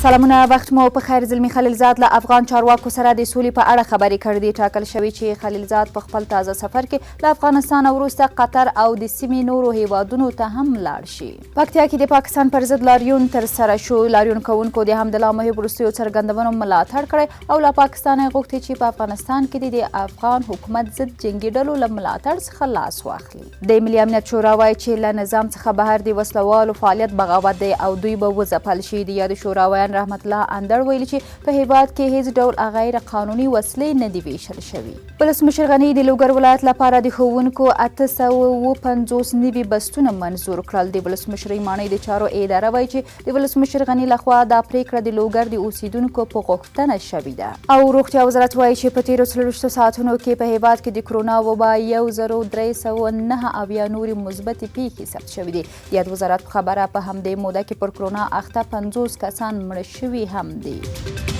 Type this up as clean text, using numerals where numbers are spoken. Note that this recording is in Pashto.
سلامونه، وخت مو په خیر. زلمی خلیلزاد له افغان چارواکو سره د سولې په اړه خبرې کړې دي. ټاکل شوي چې خلیلزاد په خپل تازه سفر کې له افغانستان وروسته قطر او د سیمې نورو هیوادونو ته هم لاړ شي. پکتیا کې د پاکستان پر ضد لاریون ترسره شو. لاریون کوونکو د حمدالله محب وروستیو څرګندونو ملاتړ کړی او له پاکستانه یې غوښتي چې په افغانستان کې د افغان حکومت ضد جنګي ډلو له ملاتړ څخه لاس واخلي. د ملي امنیت شورا وایي چې له نظام څخه بهر د وسلوالو فعالیت بغاوت دی او دوی به وځپل شي. د یاد شورا رحمت الله اندړ ویلي چې په هیواد کې هیڅ ډول غیر قانوني وسلې نه دي ویشل شوي. ولسمشر غني د لوګر ولایت لپاره د ښوونکو 850 نوي بستونه منظور کړل. د ولسمشرۍ ماڼۍ د چارو اداره وایي چې د ولسمشر غني لخوا دا پریکړه د لوګر د اوسیدونکو په غوښتنه شوې ده. او روغتیا وزارت وایي چې په تیرو 24 ساعتونو کې په هیواد کې د کرونا وبا 1309 نورې مثبتې پیښې ثبت شوې دي. د یاد وزارت خبره په همدې موده کې پر کرونا اخته 50 کسان مړه شوي هم دي.